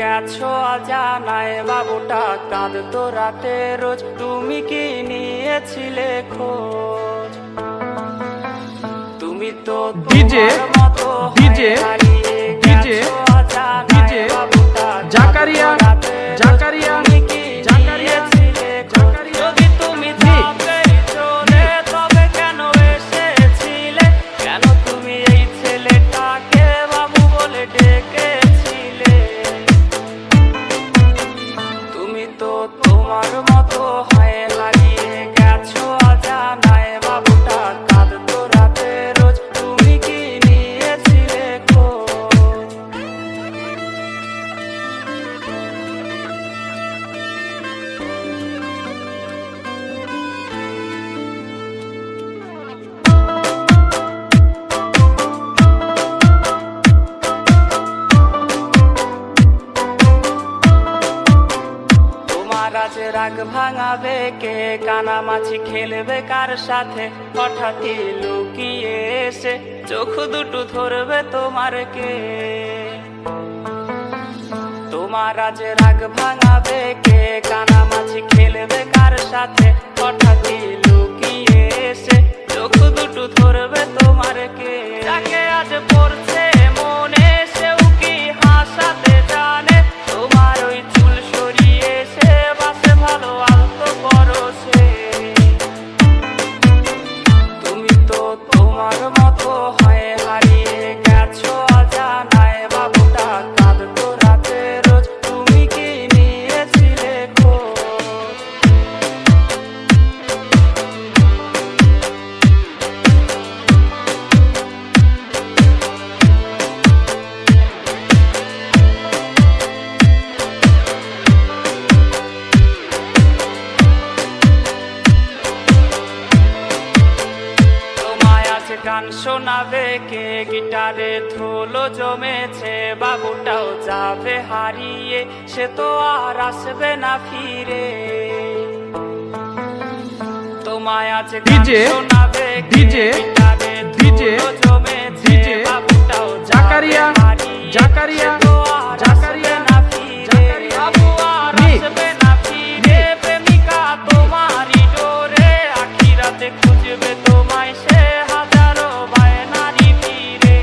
গেছো অজানায়, বাবুটা কাঁদতো রাতে রোজ, তুমি কি নিয়েছিলে খোঁজ? তুমি তো তোমার মতো হারিয়ে গেছো অজানায়, বাবুটা জাকারিয়া জাকারিয়া তুমি কি নিয়েছিলে খোঁজ? যদি তুমি থাকতেই চলে তবে কেন এসেছিলে? কেন তুমি এই ছেলেটাকে বাবু বলে ডেকেছিলে? তুমি তো তোমার মতো হয়ে হারিয়ে গেছো অজানায়, বাবুটা কাঁদতো রাতে রোজ, তুমি কি নিয়েছিলে খোঁজ? তোমার আজ রাগ ভাঙাবে কে? কানামাছি খেলবে কার সাথে? হঠাৎই লুকিয়ে এসে চোখ দুটো ধরবে তোমার কে? তোমার আজ রাগ ভাঙাবে কে? কানামাছি খেলবে কার সাথে? হঠাৎই লুকিয়ে এসে চোখ দুটো ধরবে তোমার কে? যাকে আজ পড়ছে মনে সেও কি হাসাতে জানে? তোমার ওই চুল সরিয়ে সে বাসে ভালো আলতো পরশে। তুমি তো তোমার মতো হয়ে হারিয়ে গেছো অজানায়, বাবুটা কাঁদতো রাতে রোজ, তুমি কি নিয়েছিলে খোঁজ? তোমায় আজ গান শোনাবে কে? গিটারে ধুলো জমেছে, বাবুটাও যাবে হারিয়ে, সে তো আর আসবে না ফিরে। তোমায় আজ গান শোনাবে কে? গিটারে ধুলো জমেছে, বাবুটাও জাকারিয়া যাবে হারিয়ে, জাকারিয়া সে তো আর আসবে না ফিরে। বাবু আর আসবে না ফিরে, প্রেমিকা তোমারই ডোরে, আখিরাতে খুঁজবে তোমায় সে হাজারো বায়নারি পীরে।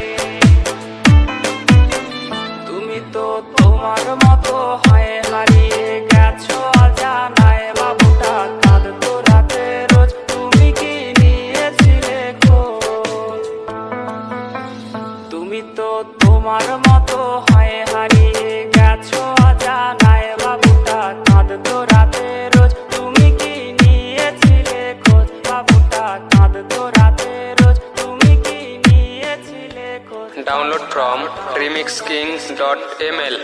তুমি তো তোমার মতো হয়ে হারিয়ে গেছো অজানায়, বাবুটা কাঁদতো রাতে রোজ, তুমি কি নিয়েছিলে খোঁজ? তুমি তো তোমার মতো হয়ে হারিয়ে গেছো অজানায়, বাবুটা কাঁদতো রাতে রোজ, তুমি কি নিয়েছিলে খোঁজ? বাবুটা কাঁদতো রাতে রোজ, তুমি কি নিয়েছিলে খোঁজ? Download from remixkings.ml